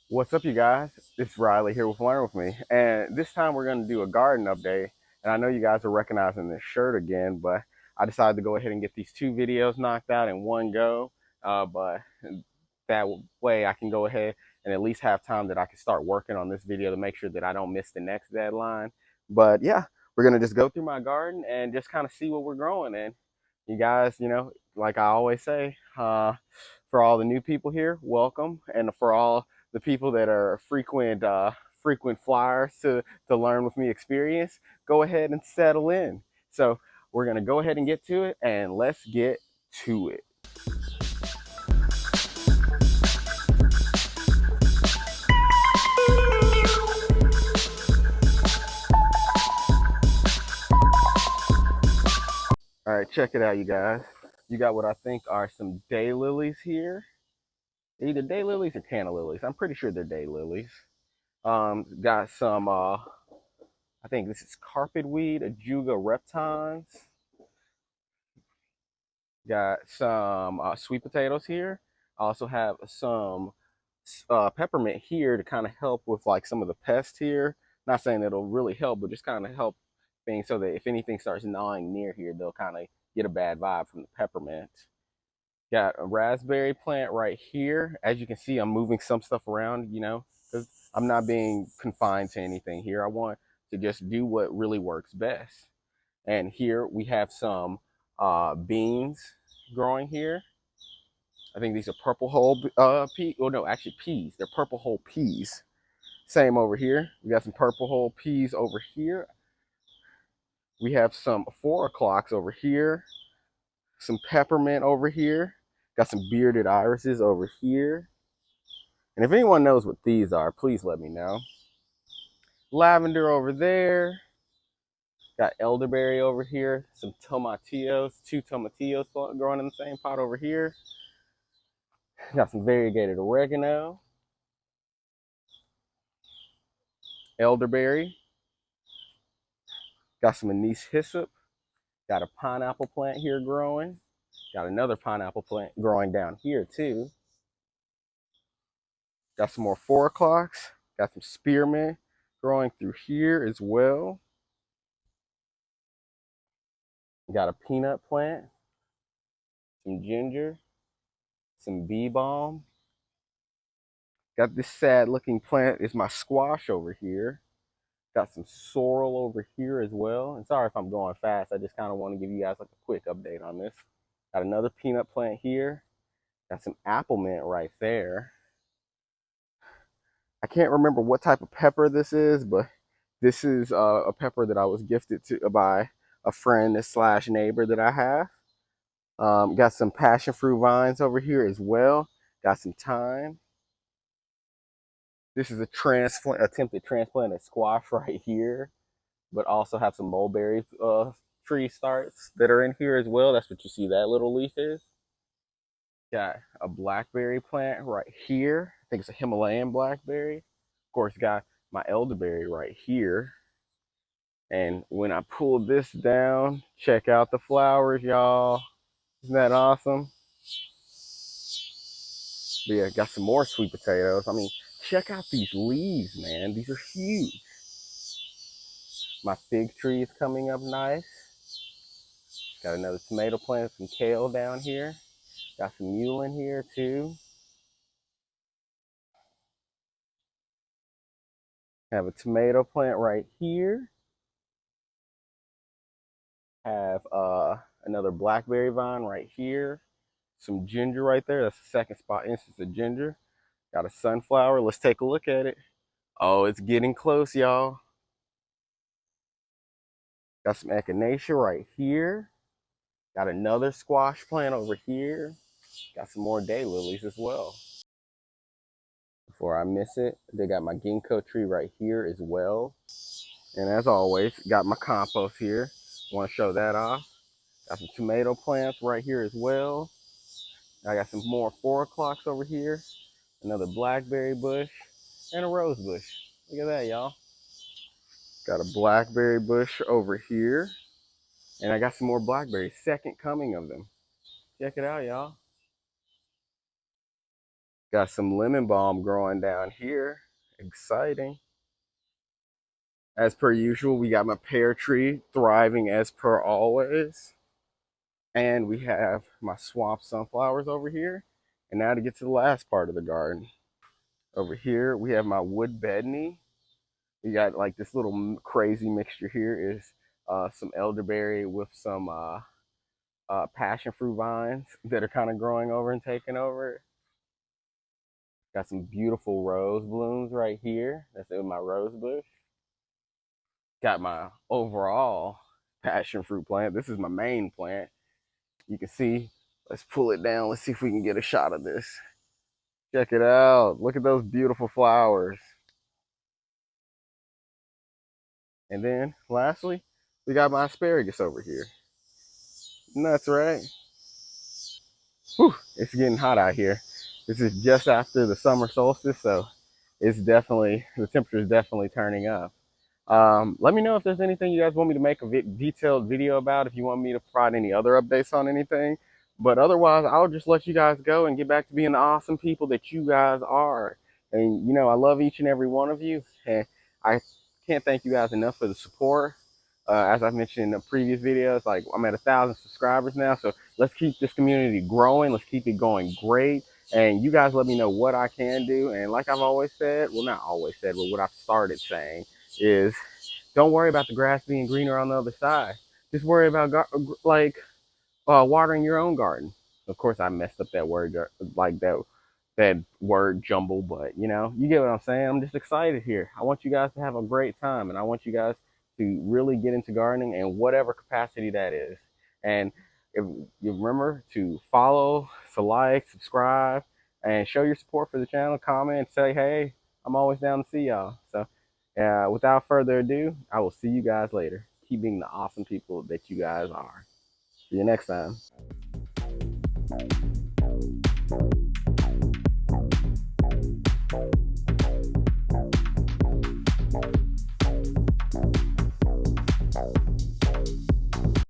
What's up, you guys? It's Riley here with Learn With Me. And this time we're going to do a garden update. And I know you guys are recognizing this shirt again, but I decided to go ahead and get these two videos knocked out in one go. But that way I can go ahead and at least have time that I can start working on this video to make sure that I don't miss the next deadline. But yeah, we're going to just go through my garden and just kind of see what we're growing. And you guys, like I always say, for all the new people here, welcome. And for all the people that are frequent flyers to Learn With Me experience, go ahead and settle in. So we're gonna go ahead and get to it, and let's get to it. All right, check it out, you guys. You got what I think are some daylilies here. Either daylilies or canna lilies. I'm pretty sure they're daylilies. Got some I think this is carpet weed, Ajuga reptans. Got some sweet potatoes here. I also have some peppermint here to kind of help with like some of the pests here. Not saying that it'll really help, but just kind of help things so that if anything starts gnawing near here, they'll kind of get a bad vibe from the peppermint. Got a raspberry plant right here. As you can see, I'm moving some stuff around, because I'm not being confined to anything here. I want to just do what really works best. And here we have some beans growing here. I think these are purple hull peas. Oh no, actually peas. They're purple hull peas. Same over here. We got some purple hull peas over here. We have some 4 o'clocks over here. Some peppermint over here. Got some bearded irises over here. And if anyone knows what these are, please let me know. Lavender over there. Got elderberry over here. Some tomatillos. Two tomatillos growing in the same pot over here. Got some variegated oregano. Elderberry. Got some anise hyssop. Got a pineapple plant here growing. Got another pineapple plant growing down here too. Got some more 4 o'clocks. Got some spearmint growing through here as well. Got a peanut plant, some ginger, some bee balm. Got this sad looking plant is my squash over here. Got some sorrel over here as well. And sorry if I'm going fast. I just kind of want to give you guys like a quick update on this. Got another peanut plant here. Got some apple mint right there. I can't remember what type of pepper this is, but this is a pepper that I was gifted to by a friend slash neighbor that I have. Got some passion fruit vines over here as well. Got some thyme. This is a transplant, attempted transplanted squash right here, but also have some mulberry tree starts that are in here as well. That's what you see that little leaf is. Got a blackberry plant right here. I think it's a Himalayan blackberry. Of course, got my elderberry right here. And when I pull this down, check out the flowers, y'all. Isn't that awesome? But yeah, got some more sweet potatoes. I mean, check out these leaves, man. These are huge. My fig tree is coming up nice. Got another tomato plant, some kale down here. Got some mullein here too. Have a tomato plant right here. Have another blackberry vine right here. Some ginger right there. That's the second spot instance of ginger. Got a sunflower. Let's take a look at it. Oh, it's getting close, y'all. Got some echinacea right here. Got another squash plant over here. Got some more daylilies as well. Before I miss it, they got my ginkgo tree right here as well. And as always, got my compost here. Want to show that off. Got some tomato plants right here as well. I got some more 4 o'clocks over here. Another blackberry bush and a rose bush. Look at that, y'all. Got a blackberry bush over here. And I got some more blackberries. Second coming of them. Check it out, y'all. Got some lemon balm growing down here. Exciting. As per usual, we got my pear tree thriving as per always. And we have my swamp sunflowers over here. And now to get to the last part of the garden. Over here, we have my wood bedney. We got like this little crazy mixture here is some elderberry with some passion fruit vines that are kind of growing over and taking over. Got some beautiful rose blooms right here. That's in my rose bush. Got my overall passion fruit plant. This is my main plant. You can see, let's pull it down. Let's see if we can get a shot of this. Check it out. Look at those beautiful flowers. And then lastly, we got my asparagus over here. Nuts, right? Whew, it's getting hot out here. This is just after the summer solstice, so it's definitely, the temperature is definitely turning up. Let me know if there's anything you guys want me to make a detailed video about, if you want me to provide any other updates on anything. But otherwise, I'll just let you guys go and get back to being the awesome people that you guys are. And, you know, I love each and every one of you. And I can't thank you guys enough for the support. As I've mentioned in the previous videos, like I'm at 1,000 subscribers now. So let's keep this community growing. Let's keep it going great. And you guys let me know what I can do. And like I've always said, well, not always said, but what I've started saying is don't worry about the grass being greener on the other side. Just worry about watering your own garden. Of course, I messed up that word, like that word jumble, but you know, you get what I'm saying. I'm just excited here. I want you guys to have a great time, and I want you guys to really get into gardening in whatever capacity that is. And if you remember to follow, to like, subscribe, and show your support for the channel, comment, say hey. I'm always down to see y'all. So without further ado, I will see you guys later. Keep being the awesome people that you guys are. See you next time.